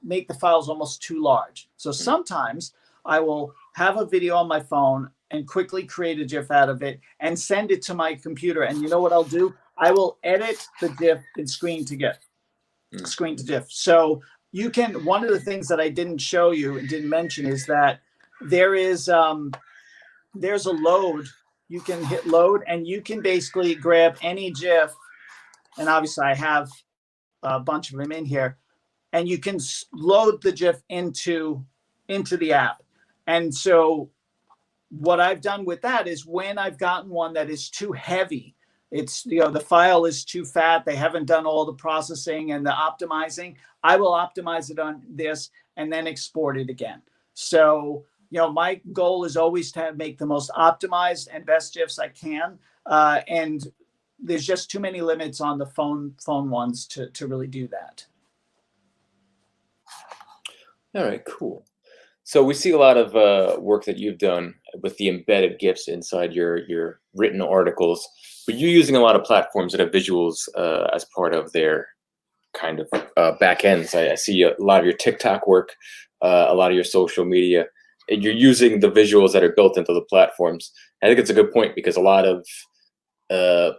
Speaker 2: make the files almost too large. So sometimes I will have a video on my phone and quickly create a GIF out of it and send it to my computer. And you know what I'll do? I will edit the GIF in screen to GIF. Screen to GIF. So you can, one of the things that I didn't show you and didn't mention is that there's a load. You can hit load and you can basically grab any GIF. And obviously I have a bunch of them in here, and you can load the GIF into the app. And so what I've done with that is when I've gotten one that is too heavy It's, the file is too fat. They haven't done all the processing and the optimizing. I will optimize it on this and then export it again. So, my goal is always to make the most optimized and best GIFs I can. And there's just too many limits on the phone ones to really do that.
Speaker 1: All right, cool. So we see a lot of work that you've done with the embedded GIFs inside your written articles, but you're using a lot of platforms that have visuals as part of their kind of back ends. I see a lot of your TikTok work, a lot of your social media, and you're using the visuals that are built into the platforms. I think it's a good point because a lot of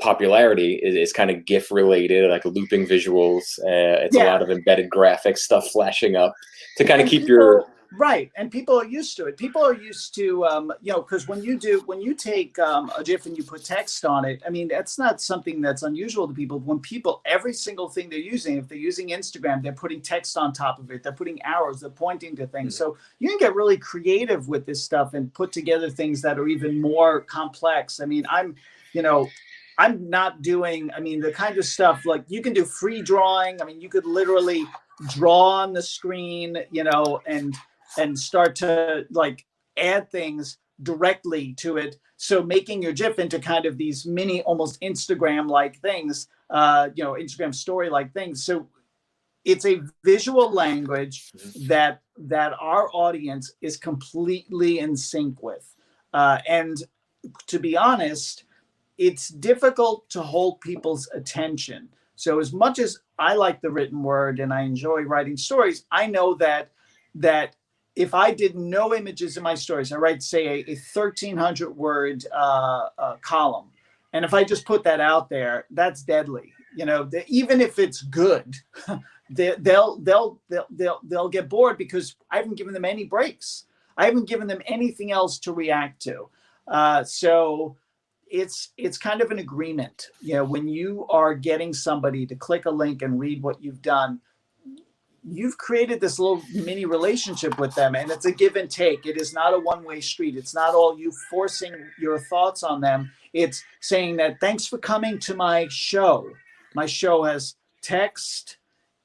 Speaker 1: popularity is kind of GIF related, like looping visuals. It's a lot of embedded graphics stuff flashing up to kind of keep your
Speaker 2: right. And people are used to it. People are used to, because when you take a GIF and you put text on it, I mean, that's not something that's unusual to people. When every single thing they're using, if they're using Instagram, they're putting text on top of it. They're putting arrows, they're pointing to things. So you can get really creative with this stuff and put together things that are even more complex. I mean, I'm not doing, the kind of stuff like you can do free drawing. I mean, you could literally draw on the screen, and start to like add things directly to it. So making your GIF into kind of these mini, almost Instagram-like things, Instagram story-like things. So it's a visual language that our audience is completely in sync with. And to be honest, it's difficult to hold people's attention. So as much as I like the written word and I enjoy writing stories, I know that if I did no images in my stories, I write, say, a 1,300 word column. And if I just put that out there, that's deadly. Even if it's good, they'll get bored because I haven't given them any breaks. I haven't given them anything else to react to. So it's kind of an agreement. When you are getting somebody to click a link and read what you've done, you've created this little mini relationship with them, and it's a give and take. It is not a one-way street. It's not all you forcing your thoughts on them. It's saying that, thanks for coming to my show. My show has text,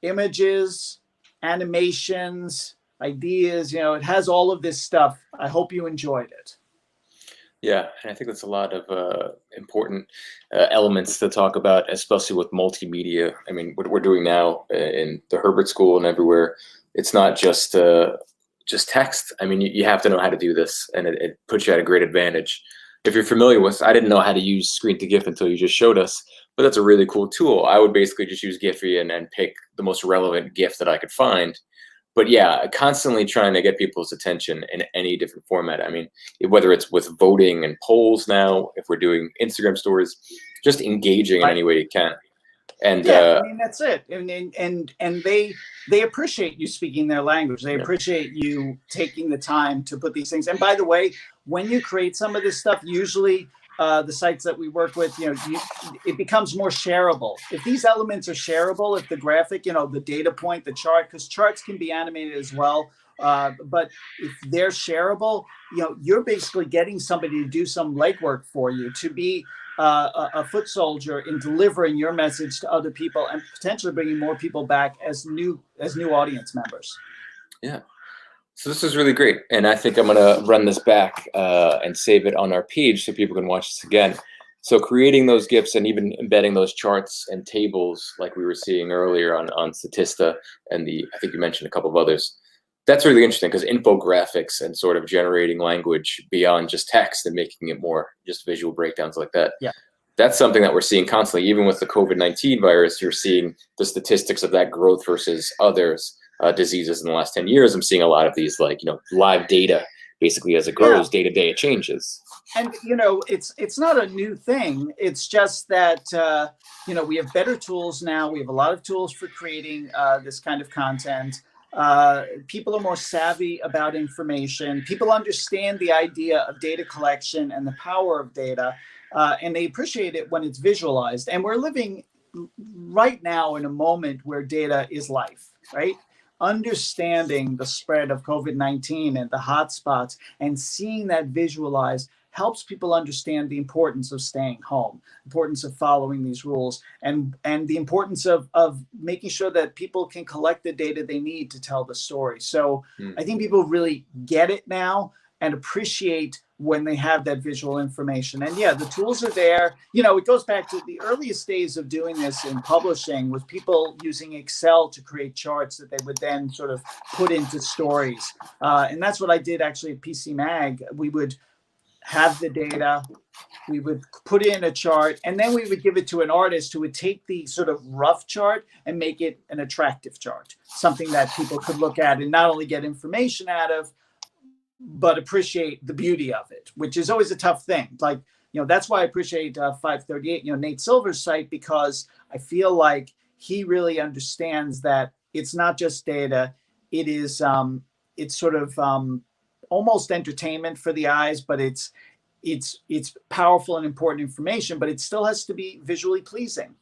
Speaker 2: images, animations, ideas. It has all of this stuff. I hope you enjoyed it.
Speaker 1: Yeah, and I think that's a lot of important elements to talk about, especially with multimedia. I mean, what we're doing now in the Herbert School and everywhere, it's not just text. I mean, you have to know how to do this, and it puts you at a great advantage. If you're familiar with, I didn't know how to use Screen to GIF until you just showed us, but that's a really cool tool. I would basically just use Giphy and pick the most relevant GIF that I could find. But yeah, constantly trying to get people's attention in any different format. I mean, whether it's with voting and polls now, if we're doing Instagram stories, just engaging in any way you can. And
Speaker 2: that's it. And they appreciate you speaking their language. They appreciate you taking the time to put these things. And by the way, when you create some of this stuff, usually the sites that we work with, it becomes more shareable. If these elements are shareable, if the graphic, the data point, the chart, because charts can be animated as well. But if they're shareable, you're basically getting somebody to do some legwork for you, to be a foot soldier in delivering your message to other people and potentially bringing more people back as new audience members.
Speaker 1: Yeah. So this is really great, and I think I'm going to run this back and save it on our page so people can watch this again. So creating those GIFs and even embedding those charts and tables like we were seeing earlier on Statista and I think you mentioned a couple of others. That's really interesting because infographics and sort of generating language beyond just text and making it more just visual breakdowns like that.
Speaker 2: Yeah.
Speaker 1: That's something that we're seeing constantly. Even with the COVID-19 virus, you're seeing the statistics of that growth versus others. Diseases in the last 10 years. I'm seeing a lot of these live data basically as it grows day to day, it changes.
Speaker 2: And it's not a new thing. It's just that we have better tools now. We have a lot of tools for creating this kind of content. People are more savvy about information. People understand the idea of data collection and the power of data, and they appreciate it when it's visualized. And we're living right now in a moment where data is life, right? Understanding the spread of COVID-19 and the hotspots and seeing that visualized helps people understand the importance of staying home, importance of following these rules, and the importance of making sure that people can collect the data they need to tell the story. So I think people really get it now and appreciate when they have that visual information. And yeah, the tools are there. You know, it goes back to the earliest days of doing this in publishing with people using Excel to create charts that they would then sort of put into stories. And that's what I did actually at PC Mag. We would have the data, we would put in a chart, and then we would give it to an artist who would take the sort of rough chart and make it an attractive chart, something that people could look at and not only get information out of, but appreciate the beauty of it, which is always a tough thing. Like, you know, that's why I appreciate 538, you know, Nate Silver's site, because I feel like he really understands that it's not just data. It is, it's sort of almost entertainment for the eyes, but it's powerful and important information, but it still has to be visually pleasing.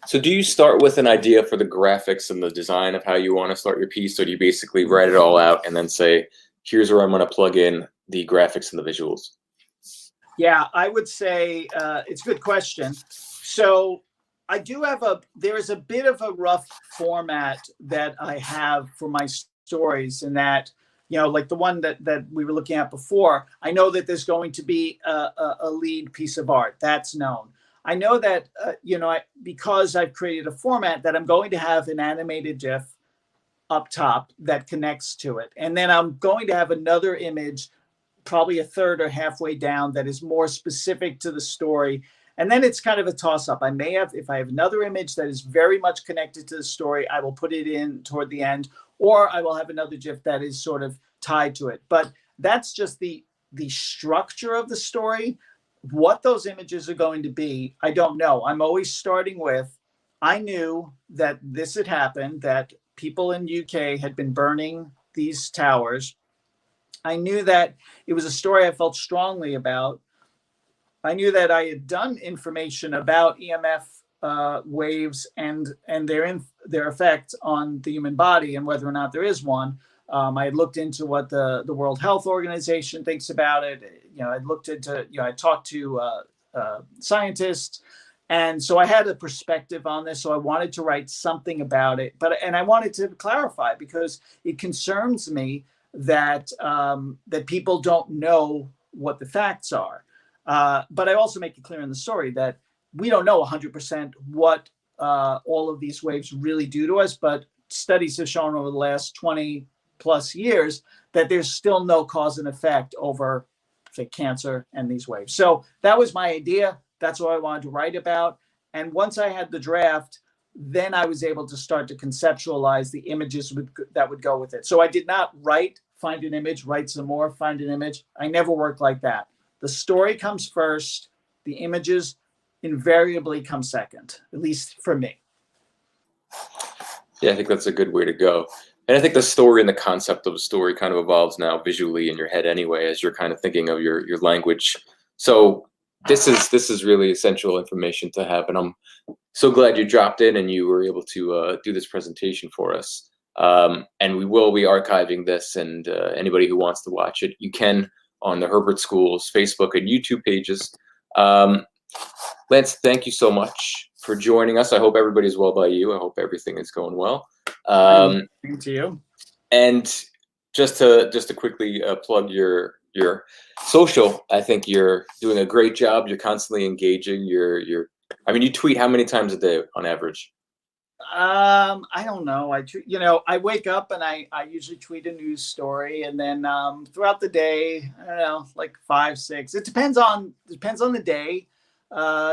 Speaker 1: So do you start with an idea for the graphics and the design of how you want to start your piece, or do you basically write it all out and then say, here's where I'm going to plug in the graphics and the visuals?
Speaker 2: Yeah, I would say it's a good question. So I do have there is a bit of a rough format that I have for my stories, in that, you know, like the one that we were looking at before, I know that there's going to be a lead piece of art. That's known. I know that, you know, because I've created a format, that I'm going to have an animated GIF up top that connects to it. And then I'm going to have another image, probably a third or halfway down, that is more specific to the story. And then it's kind of a toss-up. I may have, if I have another image that is very much connected to the story, I will put it in toward the end, or I will have another GIF that is sort of tied to it. But that's just the structure of the story. What those images are going to be, I don't know. I'm always starting with, I knew that this had happened, that people in UK had been burning these towers. I knew that it was a story I felt strongly about. I knew that I had done information about EMF waves and their effect on the human body and whether or not there is one. I had looked into what the World Health Organization thinks about it. You know, I looked into, you know, I talked to scientists, and so I had a perspective on this. So I wanted to write something about it, and I wanted to clarify, because it concerns me that that people don't know what the facts are. But I also make it clear in the story that we don't know 100% what all of these waves really do to us, but studies have shown over the last 20 plus years that there's still no cause and effect over, say, cancer and these waves. So that was my idea. That's what I wanted to write about. And once I had the draft, then I was able to start to conceptualize the images that would go with it. So I did not find an image, write some more, find an image. I never worked like that. The story comes first. The images invariably come second, at least for me.
Speaker 1: Yeah, I think that's a good way to go. And I think the story and the concept of a story kind of evolves now visually in your head anyway, as you're kind of thinking of your language. So this is really essential information to have, and I'm so glad you dropped in and you were able to do this presentation for us. And we will be archiving this, and anybody who wants to watch it, you can on the Herbert School's Facebook and YouTube pages. Lance, thank you so much for joining us. I hope everybody's well by you. I hope everything is going well.
Speaker 2: Thank to you.
Speaker 1: And just to quickly plug your social, I think you're doing a great job. You're constantly engaging. I mean, you tweet how many times a day on average?
Speaker 2: I don't know. I wake up and I usually tweet a news story, and then throughout the day, I don't know, like 5, 6. It depends on the day.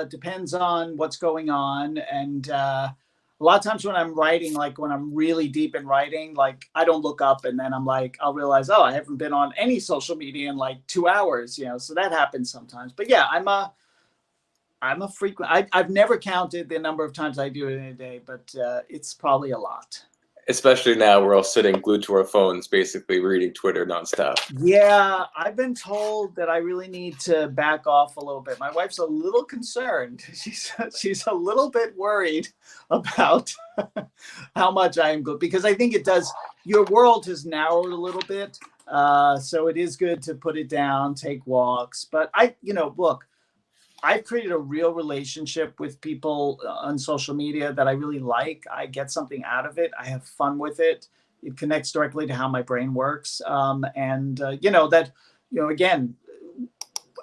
Speaker 2: Depends on what's going on, and a lot of times when I'm writing, like when I'm really deep in writing, like I don't look up, and then I'll realize, oh, I haven't been on any social media in like 2 hours, you know. So that happens sometimes. But yeah, I'm a frequent. I've never counted the number of times I do it in a day, but it's probably a lot.
Speaker 1: Especially now, we're all sitting glued to our phones, basically reading Twitter nonstop.
Speaker 2: Yeah, I've been told that I really need to back off a little bit. My wife's a little concerned. She's a little bit worried about how much I am good, because I think it does. Your world has narrowed a little bit. So it is good to put it down, take walks. But look, I've created a real relationship with people on social media that I really like. I get something out of it. I have fun with it. It connects directly to how my brain works. Again,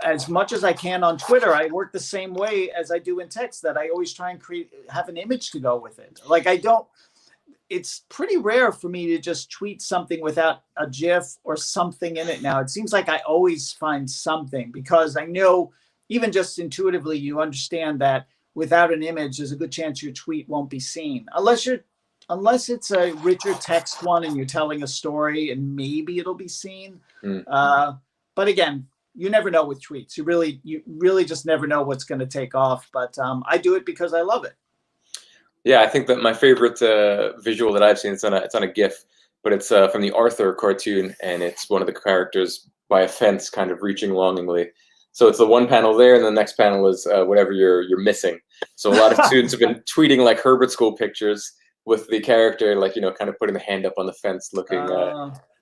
Speaker 2: as much as I can on Twitter, I work the same way as I do in text, that I always try and have an image to go with it. Like it's pretty rare for me to just tweet something without a GIF or something in it now. It seems like I always find something, because I know, even just intuitively, you understand that without an image, there's a good chance your tweet won't be seen. Unless it's a richer text one and you're telling a story, and maybe it'll be seen. But again, you never know with tweets. You really just never know what's going to take off. But I do it because I love it.
Speaker 1: Yeah, I think that my favorite visual that I've seen, it's on a GIF, but it's from the Arthur cartoon, and it's one of the characters by a fence, kind of reaching longingly. So it's the one panel there, and the next panel is whatever you're missing. So a lot of students have been tweeting like Herbert School pictures with the character, like, kind of putting the hand up on the fence, looking.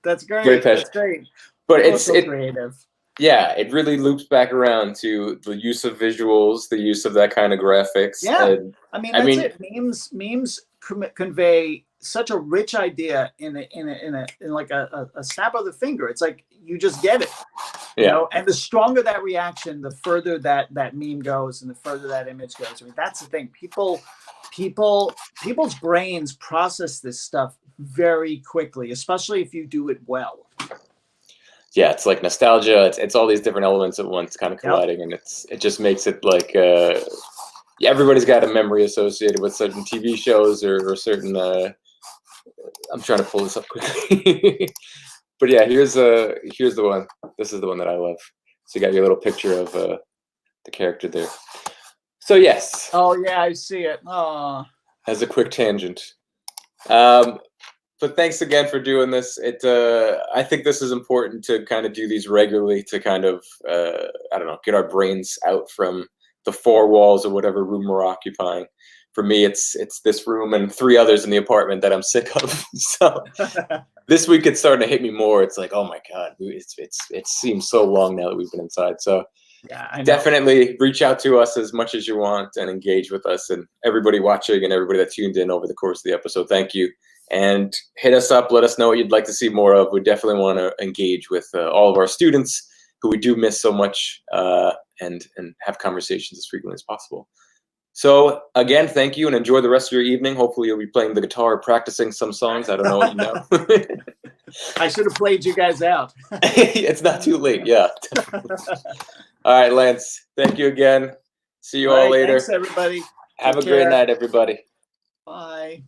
Speaker 2: That's great. That's great.
Speaker 1: But it's
Speaker 2: creative.
Speaker 1: Yeah, it really loops back around to the use of visuals, the use of that kind of graphics.
Speaker 2: Yeah,
Speaker 1: and,
Speaker 2: that's it. Memes convey such a rich idea in like a snap of the finger. It's like you just get it. And the stronger that reaction, the further that meme goes, and the further that image goes. I mean, that's the thing. People's brains process this stuff very quickly, especially if you do it well.
Speaker 1: Yeah, it's like nostalgia. It's all these different elements at once, kind of colliding, and it just makes it like everybody's got a memory associated with certain TV shows or certain. I'm trying to pull this up quickly, but yeah, here's the one. This is the one that I love. So you got your little picture of the character there. So yes.
Speaker 2: Oh yeah, I see it. Oh.
Speaker 1: As a quick tangent. But thanks again for doing this. I think this is important to kind of do these regularly to kind of, get our brains out from the four walls of whatever room we're occupying. For me, it's this room and 3 others in the apartment that I'm sick of. So this week it's starting to hit me more. It's like, oh my God, it seems so long now that we've been inside. So
Speaker 2: yeah,
Speaker 1: definitely reach out to us as much as you want and engage with us, and everybody watching and everybody that tuned in over the course of the episode. Thank you. And hit us up. Let us know what you'd like to see more of. We definitely want to engage with all of our students who we do miss so much, and have conversations as frequently as possible. So again, thank you, and enjoy the rest of your evening. Hopefully you'll be playing the guitar, practicing some songs. I don't know what you know.
Speaker 2: I should have played you guys out.
Speaker 1: It's not too late. Yeah. All right, Lance. Thank you again. See you all later.
Speaker 2: Thanks, everybody.
Speaker 1: Have a great night, everybody.
Speaker 2: Bye.